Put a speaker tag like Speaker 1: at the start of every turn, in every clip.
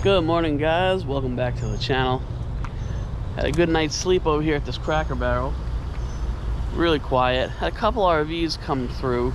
Speaker 1: Good morning, guys. Welcome back to the channel. Had a good night's sleep over here at this Cracker Barrel. Really quiet. Had a couple RVs come through,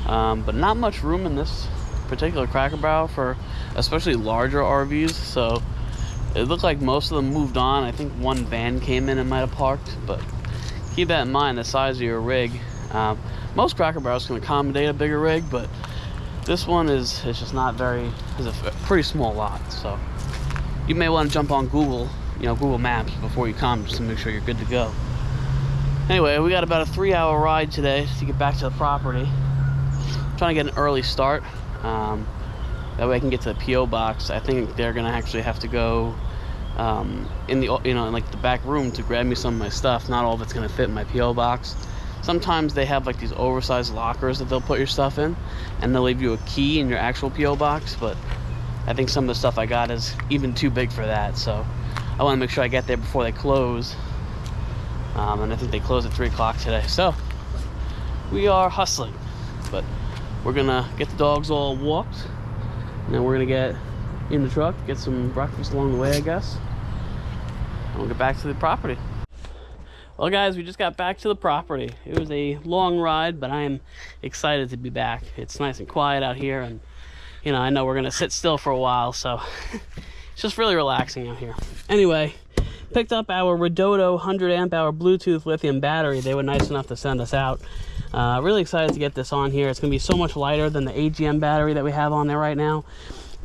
Speaker 1: but not much room in this particular Cracker Barrel for especially larger RVs. So it looked like most of them moved on. I think one van came in and might have parked, but keep that in mind, the size of your rig. Most Cracker Barrels can accommodate a bigger rig, but this one is just not very, is a pretty small lot. So you may want to jump on Google, Google Maps before you come, just to make sure you're good to go. Anyway, we got about a 3-hour ride today to get back to the property. I'm trying to get an early start. That way I can get to the PO box. I think they're gonna actually have to go in the in like the back room to grab me some of my stuff. Not all of it's gonna fit in my PO box. Sometimes they have like these oversized lockers that they'll put your stuff in, and they'll leave you a key in your actual PO box, but I think some of the stuff I got is even too big for that, so I want to make sure I get there before they close. And I think they close at 3 o'clock today, so we are hustling. But we're gonna get the dogs all walked, and then we're gonna get in the truck, get some breakfast along the way, I guess, and we'll get back to the property. Well, guys, we just got back to the property. It was a long ride, but I am excited to be back. It's nice and quiet out here, and I know we're gonna sit still for a while, so it's just really relaxing out here. Anyway, picked up our Redodo 100 amp hour Bluetooth lithium battery. They were nice enough to send us out. Really excited to get this on here. It's gonna be so much lighter than the AGM battery that we have on there right now.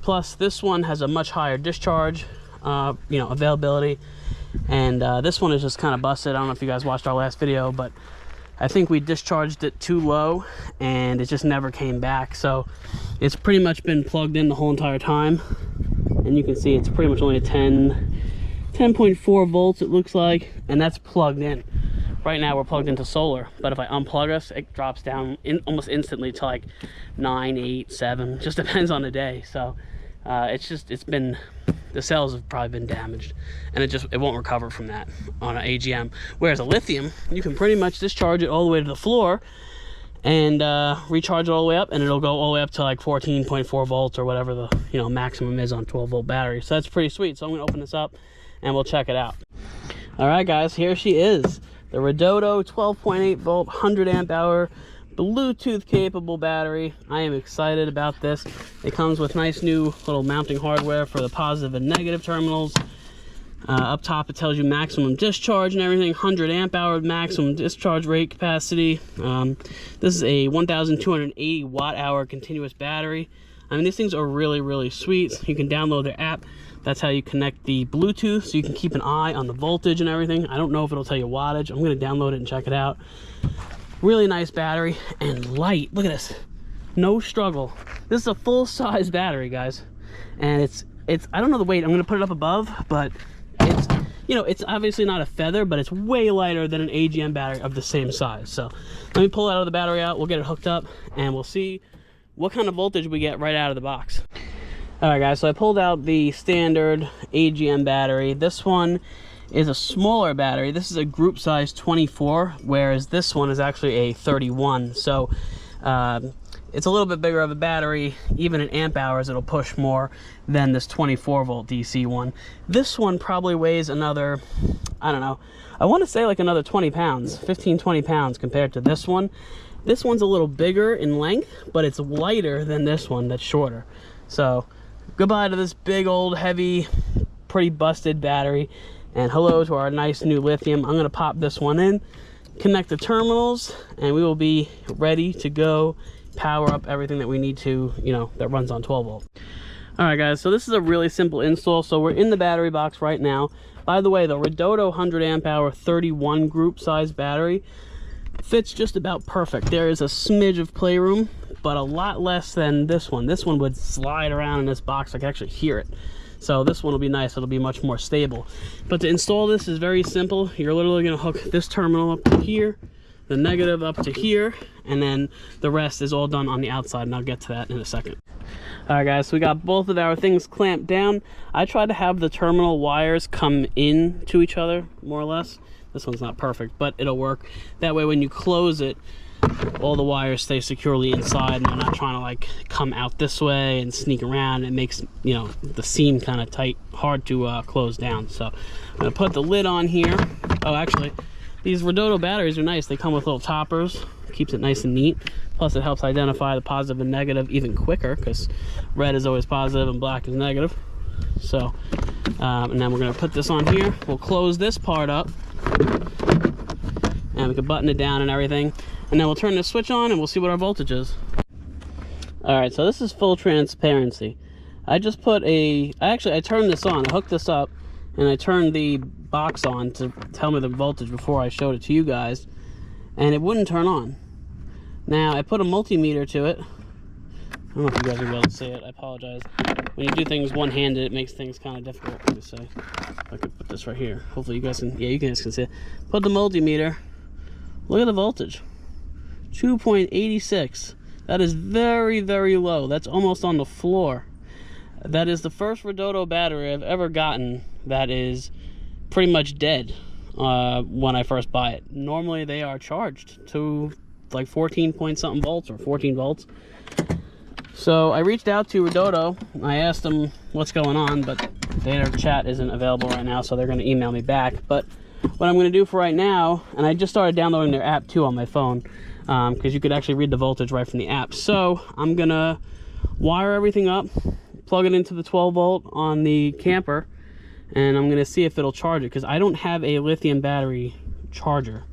Speaker 1: Plus, this one has a much higher discharge, availability. And this one is just kind of busted. I don't know if you guys watched our last video, but I think we discharged it too low and it just never came back. So it's pretty much been plugged in the whole entire time. And you can see it's pretty much only a 10.4 volts it looks like, and that's plugged in. Right now we're plugged into solar, but if I unplug us, it drops down almost instantly to like 9, 8, 7, just depends on the day. So the cells have probably been damaged, and it won't recover from that on an AGM. Whereas a lithium, you can pretty much discharge it all the way to the floor and recharge it all the way up, and it'll go all the way up to like 14.4 volts or whatever the maximum is on 12-volt battery. So that's pretty sweet. So I'm gonna open this up and we'll check it out. All right, guys, here she is, the Redodo 12.8 volt 100 amp hour Bluetooth capable battery. I am excited about this. It comes with nice new little mounting hardware for the positive and negative terminals. Up top it tells you maximum discharge and everything, 100 amp hour maximum discharge rate capacity. This is a 1280 watt hour continuous battery. I mean, these things are really, really sweet. You can download their app. That's how you connect the Bluetooth, so you can keep an eye on the voltage and everything. I don't know if it'll tell you wattage. I'm going to download it and check it out. Really nice battery and light. Look at this. No struggle. This is a full-size battery, guys. And it's I don't know the weight. I'm going to put it up above, but it's it's obviously not a feather, but it's way lighter than an AGM battery of the same size. So let me pull out of the battery out. We'll get it hooked up and we'll see what kind of voltage we get right out of the box. All right, guys, so I pulled out the standard AGM battery. This one is a smaller battery. This is a group size 24, whereas this one is actually a 31. So it's a little bit bigger of a battery. Even in amp hours, it'll push more than this 24 volt DC one. This one probably weighs another, I don't know, I want to say like another 20 pounds, 15, 20 pounds compared to this one. This one's a little bigger in length, but it's lighter than this one that's shorter. So goodbye to this big old heavy, pretty busted battery. And hello to our nice new lithium. I'm gonna pop this one in, connect the terminals, and we will be ready to go power up everything that we need to, that runs on 12 volt. All right, guys, so this is a really simple install. So we're in the battery box right now. By the way, the Redodo 100 amp hour 31 group size battery fits just about perfect. There is a smidge of playroom, but a lot less than this one. This one would slide around in this box. I can actually hear it. So this one will be nice. It'll be much more stable. But to install this is very simple. You're literally going to hook this terminal up to here, the negative up to here, and then the rest is all done on the outside, and I'll get to that in a second. All right, guys, so we got both of our things clamped down. I tried to have the terminal wires come in to each other, more or less. This one's not perfect, but it'll work. That way when you close it, all the wires stay securely inside and they're not trying to like come out this way and sneak around. It makes, you know, the seam kind of tight, hard to close down. So I'm gonna put the lid on here. Oh, actually, these Redodo batteries are nice. They come with little toppers, keeps it nice and neat. Plus it helps identify the positive and negative even quicker, because red is always positive and black is negative. So, and then we're gonna put this on here. We'll close this part up, and we can button it down and everything. And then we'll turn the switch on and we'll see what our voltage is. All right, so this is full transparency. I just put I turned this on, I hooked this up, and I turned the box on to tell me the voltage before I showed it to you guys, and it wouldn't turn on. Now, I put a multimeter to it. I don't know if you guys will be able to see it, I apologize. When you do things one-handed, it makes things kind of difficult. Let me see. If I could put this right here. Hopefully you guys can, yeah, you guys can see it. Put the multimeter. Look at the voltage. 2.86. That is very, very low. That's almost on the floor. That is the first Redodo battery I've ever gotten that is pretty much dead when I first buy it. Normally they are charged to like 14 point something volts or 14 volts. So I reached out to Redodo. I asked them what's going on, but their chat isn't available right now, so they're going to email me back. But what I'm going to do for right now, and I just started downloading their app too on my phone, because you could actually read the voltage right from the app. So I'm going to wire everything up, plug it into the 12 volt on the camper, and I'm going to see if it'll charge it, because I don't have a lithium battery charger.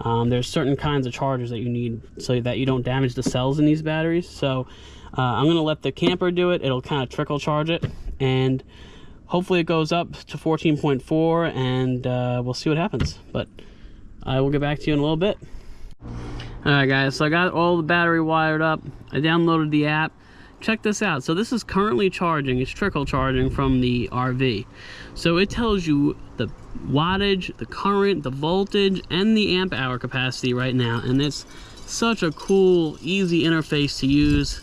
Speaker 1: There's certain kinds of chargers that you need so that you don't damage the cells in these batteries. So I'm going to let the camper do it. It'll kind of trickle charge it, and hopefully it goes up to 14.4, and we'll see what happens. But I will get back to you in a little bit. Alright guys, so I got all the battery wired up. I downloaded the app. Check this out. So this is currently charging. It's trickle charging from the RV. So it tells you the wattage, the current, the voltage, and the amp hour capacity right now. And it's such a cool, easy interface to use.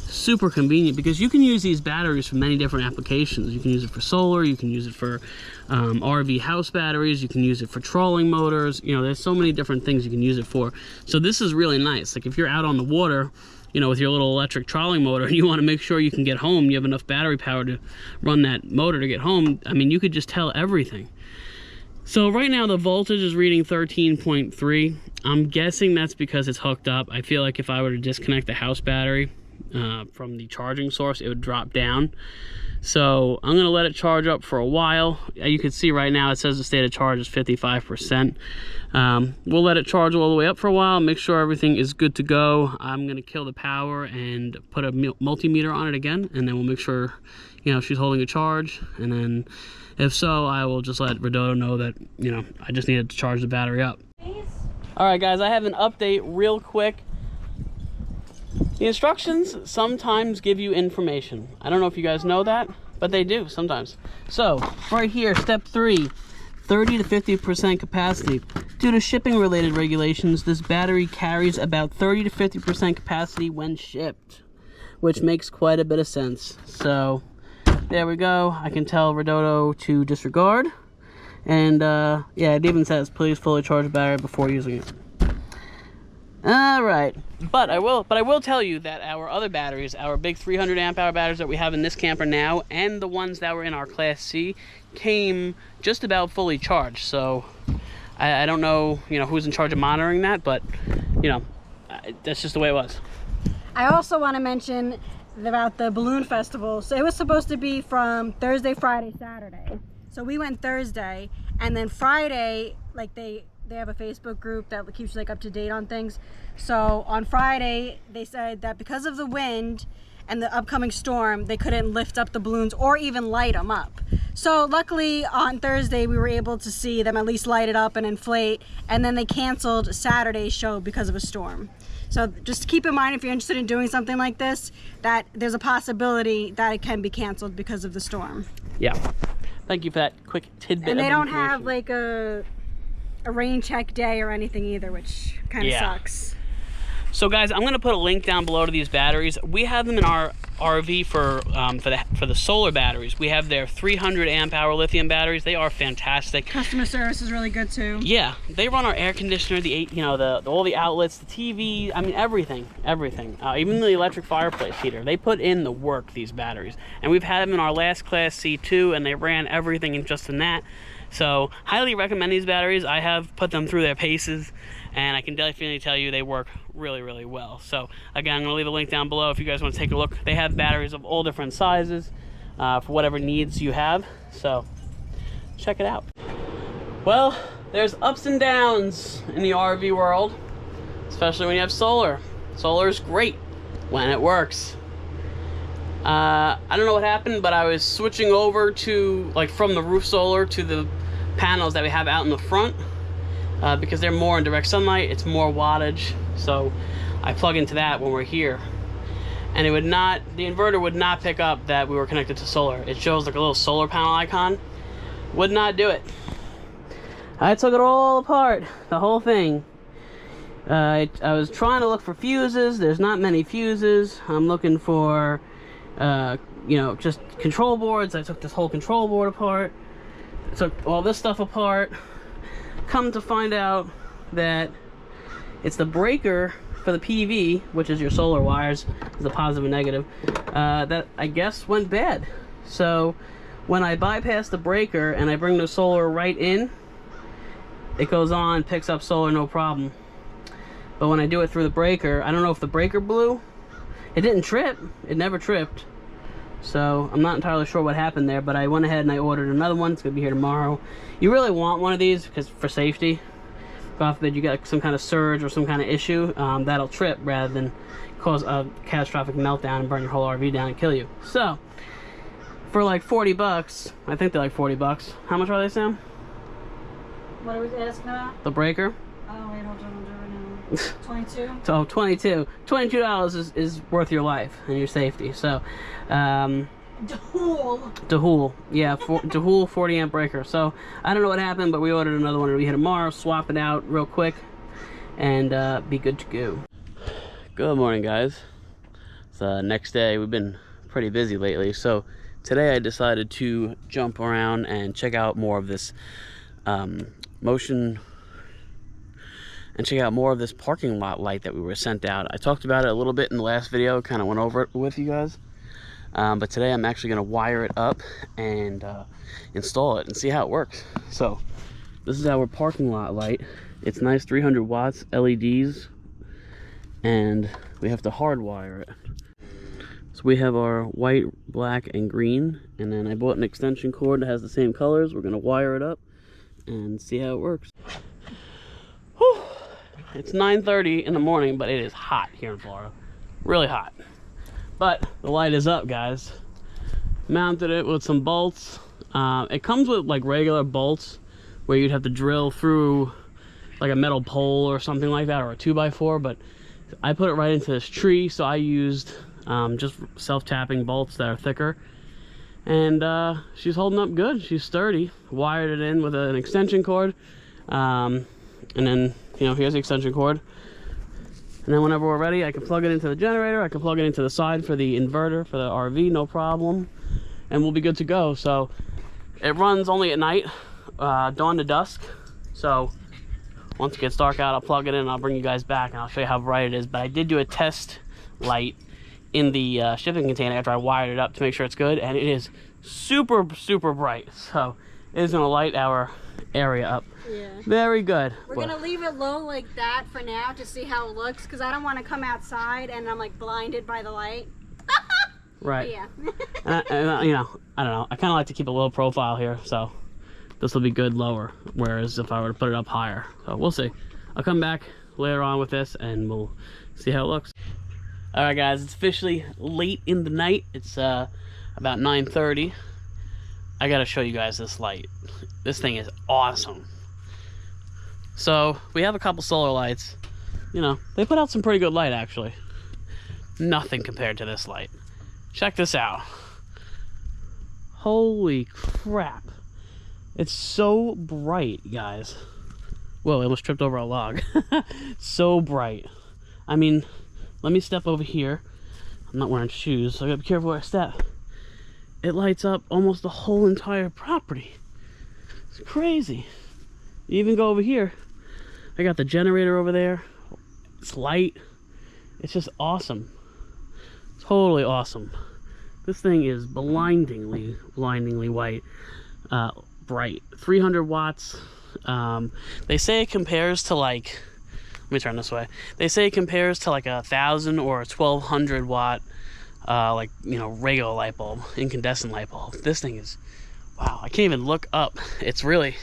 Speaker 1: Super convenient, because you can use these batteries for many different applications. You can use it for solar, you can use it for RV house batteries, you can use it for trolling motors. You know, there's so many different things you can use it for. So this is really nice. Like if you're out on the water, you know, with your little electric trolling motor, and you want to make sure you can get home, you have enough battery power to run that motor to get home, I mean, you could just tell everything. So right now the voltage is reading 13.3. I'm guessing that's because it's hooked up. I feel like if I were to disconnect the house battery from the charging source, it would drop down. So I'm going to let it charge up for a while. You can see right now it says the state of charge is 55%. We'll let it charge all the way up for a while, make sure everything is good to go. I'm going to kill the power and put a multimeter on it again, and then we'll make sure, you know, she's holding a charge. And then if so, I will just let Redodo know that, you know, I just needed to charge the battery up. Alright guys, I have an update real quick. The instructions sometimes give you information. I don't know if you guys know that, but they do sometimes. So, right here, step 3, 30 to 50% capacity. Due to shipping related regulations, this battery carries about 30 to 50% capacity when shipped, which makes quite a bit of sense. So, there we go. I can tell Redodo to disregard. And, yeah, it even says, please fully charge the battery before using it. Alright, but I will tell you that our other batteries, our big 300 amp hour batteries that we have in this camper now, and the ones that were in our Class C, came just about fully charged. So I don't know, you know, who's in charge of monitoring that, but, you know, that's just the way it was.
Speaker 2: I also want to mention about the balloon festival. So it was supposed to be from Thursday, Friday, Saturday. So we went Thursday, and then Friday, like they have a Facebook group that keeps like up to date on things. So on Friday, they said that because of the wind and the upcoming storm, they couldn't lift up the balloons or even light them up. So luckily on Thursday, we were able to see them at least light it up and inflate, and then they canceled Saturday's show because of a storm. So just keep in mind, if you're interested in doing something like this, that there's a possibility that it can be canceled because of the storm.
Speaker 1: Yeah. Thank you for that quick tidbit.
Speaker 2: And they don't have like a rain check day or anything either, which kind of sucks.
Speaker 1: So guys, I'm going to put a link down below to these batteries. We have them in our RV for the solar batteries. We have their 300 amp hour lithium batteries. They are fantastic.
Speaker 2: Customer service is really good too.
Speaker 1: Yeah, they run our air conditioner, all the outlets, the TV. I mean, everything. Even the electric fireplace heater. They put in the work, these batteries, and we've had them in our last class C2, and they ran everything in just in that. So highly recommend these batteries. I have put them through their paces, and I can definitely tell you they work really, really well. So again, I'm going to leave a link down below if you guys want to take a look. They have batteries of all different sizes for whatever needs you have. So check it out. Well, there's ups and downs in the RV world, especially when you have solar. Solar is great when it works. I don't know what happened, but I was switching over to, like, from the roof solar to the panels that we have out in the front because they're more in direct sunlight. It's more wattage, so I plug into that when we're here, and the inverter would not pick up that we were connected to solar. It shows like a little solar panel icon. Would not do it. I took it all apart, the whole thing. I was trying to look for fuses. There's not many fuses. I'm looking for just control boards. I took this whole control board apart. I took all this stuff apart. Come to find out that it's the breaker for the PV, which is your solar wires, is a positive and negative, that I guess went bad. So when I bypass the breaker and I bring the solar right in, it goes on, picks up solar, no problem. But when I do it through the breaker, I don't know if the breaker blew. It didn't trip. It never tripped. So I'm not entirely sure what happened there, but I went ahead and I ordered another one. It's gonna be here tomorrow. You really want one of these because for safety. God forbid you get some kind of surge or some kind of issue, that'll trip rather than cause a catastrophic meltdown and burn your whole RV down and kill you. So for like 40 bucks, I think they're like 40 bucks. How much are they, Sam?
Speaker 2: What are we asking about?
Speaker 1: The breaker?
Speaker 2: Oh wait, hold on, right now. 22?
Speaker 1: So $22 is worth your life and your safety. So DeHool, yeah, DeHool 40 amp breaker. So I don't know what happened, but we ordered another one. It'll be here tomorrow. Swap it out real quick and be good to go. Good morning, guys. It's the next day. We've been pretty busy lately, so today I decided to jump around and check out more of this motion and check out more of this parking lot light that we were sent out. I talked about it a little bit in the last video, kind of went over it with you guys. But today I'm actually going to wire it up and install it and see how it works. So this is our parking lot light. It's nice, 300 watts LEDs, and we have to hardwire it. So we have our white, black, and green, and then I bought an extension cord that has the same colors. We're going to wire it up and see how it works. Whew. It's 9:30 in the morning, but it is hot here in Florida. Really hot. But the light is up, guys. Mounted it with some bolts. It comes with like regular bolts where you'd have to drill through like a metal pole or something like that, or a 2x4, but I put it right into this tree, so I used just self-tapping bolts that are thicker. And she's holding up good. She's sturdy. Wired it in with an extension cord. And then, here's the extension cord. And then whenever we're ready, I can plug it into the generator. I can plug it into the side for the inverter for the RV, no problem. And we'll be good to go. So it runs only at night, dawn to dusk. So once it gets dark out, I'll plug it in and I'll bring you guys back and I'll show you how bright it is. But I did do a test light in the shipping container after I wired it up to make sure it's good. And it is super, super bright. So it is going to light our area up. Yeah. Very good.
Speaker 2: We're going to leave it low like that for now to see how it looks, because I don't want to come outside and I'm like blinded by the light.
Speaker 1: Right.
Speaker 2: Yeah.
Speaker 1: and I don't know. I kind of like to keep a low profile here, so this will be good lower, whereas if I were to put it up higher. So we'll see. I'll come back later on with this and we'll see how it looks. All right, guys, it's officially late in the night. It's about 9:30. I got to show you guys this light. This thing is awesome. So we have a couple solar lights. They put out some pretty good light, actually. Nothing compared to this light. Check this out. Holy crap. It's so bright, guys. Whoa, I almost tripped over a log. So bright. I mean, let me step over here. I'm not wearing shoes, so I gotta be careful where I step. It lights up almost the whole entire property. It's crazy. You even go over here. I got the generator over there. It's light. It's just awesome. Totally awesome. This thing is blindingly white, bright. 300 watts. They say it compares to like, let me turn this way. They say it compares to like 1,000 or a 1,200 watt, like, you know, regular light bulb, incandescent light bulb. This thing is, wow, I can't even look up. It's really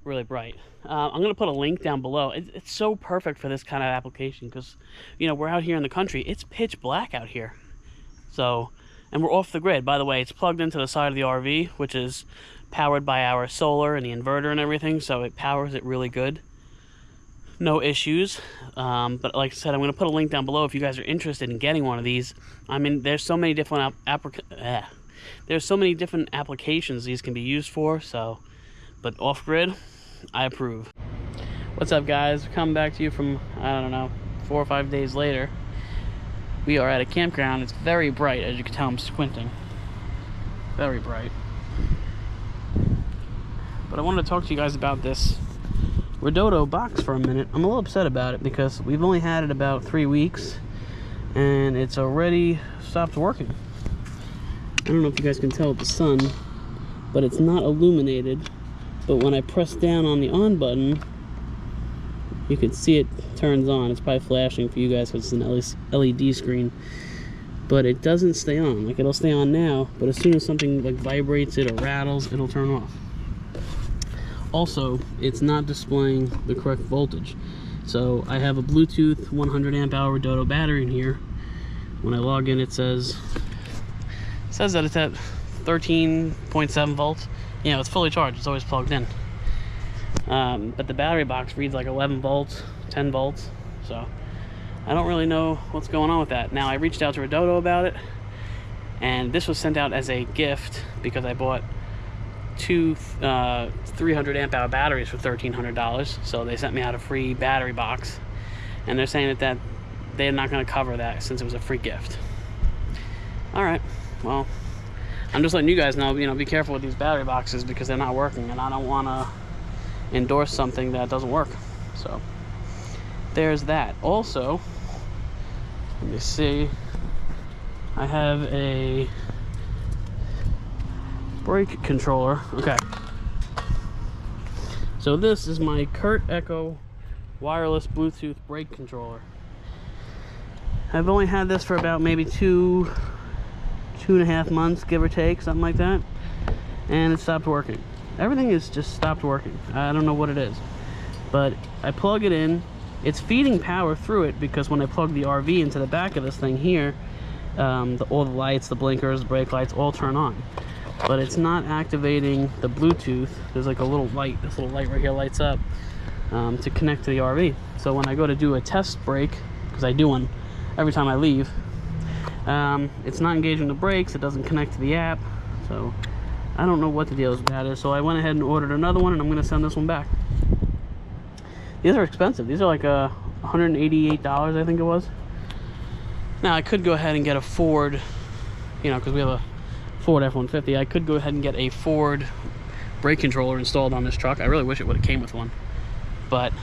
Speaker 1: bright. I'm gonna put a link down below. It's so perfect for this kind of application because, you know, we're out here in the country. It's pitch black out here. So, and we're off the grid. By the way, it's plugged into the side of the RV, which is powered by our solar and the inverter and everything. So it powers it really good. No issues. But like I said, I'm gonna put a link down below if you guys are interested in getting one of these. I mean, there's so many different there's so many different applications these can be used for. So, but off grid, I approve. What's up, guys? Coming back to you from, I don't know, 4 or 5 days later. We are at a campground. It's very bright, as you can tell I'm squinting. Very bright. But I wanted to talk to you guys about this Redodo box for a minute. I'm a little upset about it because we've only had it about 3 weeks and it's already stopped working. I don't know if you guys can tell with the sun, but it's not illuminated. But when I press down on the on button, you can see it turns on. It's probably flashing for you guys because it's an LED screen. But it doesn't stay on. Like, it'll stay on now, but as soon as something like vibrates it or rattles, it'll turn off. Also, it's not displaying the correct voltage. So I have a Bluetooth 100 amp hour Redodo battery in here. When I log in, it says that it's at 13.7 volts. You know, it's fully charged, it's always plugged in. But the battery box reads like 11 volts, 10 volts. So I don't really know what's going on with that. Now, I reached out to Redodo about it, and this was sent out as a gift because I bought two 300 amp hour batteries for $1,300. So they sent me out a free battery box, and they're saying that they're not going to cover that since it was a free gift. All right, well, I'm just letting you guys know, you know, be careful with these battery boxes because they're not working, and I don't want to endorse something that doesn't work. So there's that. Also, let me see, I have a brake controller. Okay, so this is my Kurt Echo wireless Bluetooth brake controller. I've only had this for about maybe 2.5 months, give or take, something like that, and it stopped working. Everything is just stopped working. I don't know what it is, but I plug it in. It's feeding power through it because when I plug the RV into the back of this thing here, all the lights, the blinkers, the brake lights all turn on, but it's not activating the Bluetooth. There's like a little light, this little light right here lights up to connect to the RV. So when I go to do a test brake, because I do one every time I leave, it's not engaging the brakes. It doesn't connect to the app. So I don't know what the deal is with that. So I went ahead and ordered another one, and I'm going to send this one back. These are expensive. These are like $188, I think it was. Now I could go ahead and get a Ford, you know, because we have a Ford F-150. I could go ahead and get a Ford brake controller installed on this truck. I really wish it would have came with one, but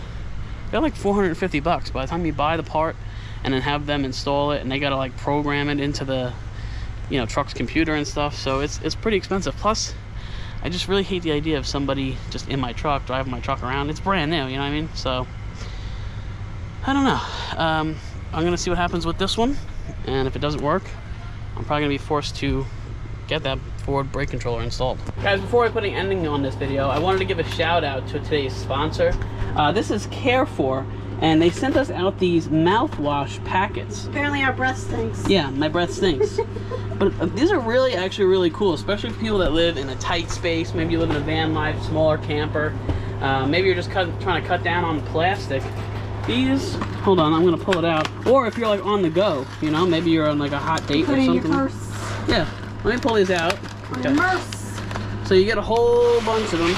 Speaker 1: they're like $450 by the time you buy the part and then have them install it, and they gotta like program it into the, you know, truck's computer and stuff. So it's pretty expensive. Plus, I just really hate the idea of somebody just in my truck, driving my truck around. It's brand new, you know what I mean? So I don't know. I'm gonna see what happens with this one, and if it doesn't work, I'm probably gonna be forced to get that Ford brake controller installed. Guys, before I put an ending on this video, I wanted to give a shout out to today's sponsor. This is Care4, and they sent us out these mouthwash packets.
Speaker 2: Apparently our breath stinks.
Speaker 1: Yeah, my breath stinks. But these are actually really cool, especially for people that live in a tight space. Maybe you live in a van life, smaller camper. Maybe you're just trying to cut down on the plastic. These, hold on, I'm gonna pull it out. Or if you're like on the go, you know, maybe you're on like a hot date or something. Put it in your purse. Yeah, let me pull these out.
Speaker 2: On your purse.
Speaker 1: So you get a whole bunch of them.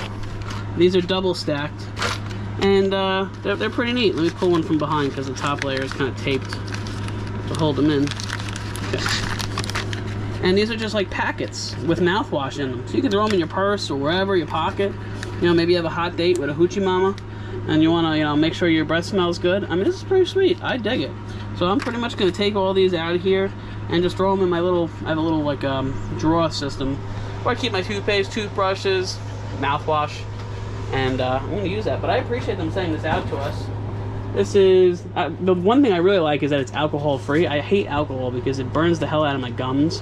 Speaker 1: These are double stacked. And they're pretty neat. Let me pull one from behind because the top layer is kind of taped to hold them in. Okay. And these are just like packets with mouthwash in them. So you can throw them in your purse or wherever, your pocket. You know, maybe you have a hot date with a hoochie mama and you want to, you know, make sure your breath smells good. I mean, this is pretty sweet. I dig it. So I'm pretty much going to take all these out of here and just throw them in my little, I have a little like drawer system where I keep my toothpaste, toothbrushes, mouthwash, and I'm going to use that. But I appreciate them sending this out to us. This is, the one thing I really like is that it's alcohol free. I hate alcohol because it burns the hell out of my gums,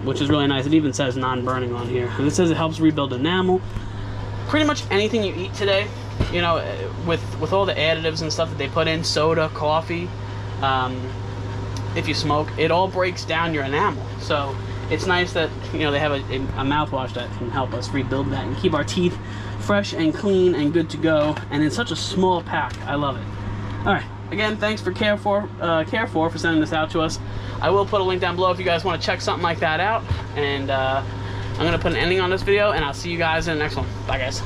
Speaker 1: which is really nice. It even says non-burning on here. And it says it helps rebuild enamel. Pretty much anything you eat today, you know, with all the additives and stuff that they put in, soda, coffee, if you smoke, it all breaks down your enamel. So it's nice that, you know, they have a mouthwash that can help us rebuild that and keep our teeth fresh and clean and good to go, and in such a small pack. I love it. All right, again, thanks for Care4 for sending this out to us. I will put a link down below if you guys want to check something like that out, and I'm gonna put an ending on this video, and I'll see you guys in the next one. Bye, guys.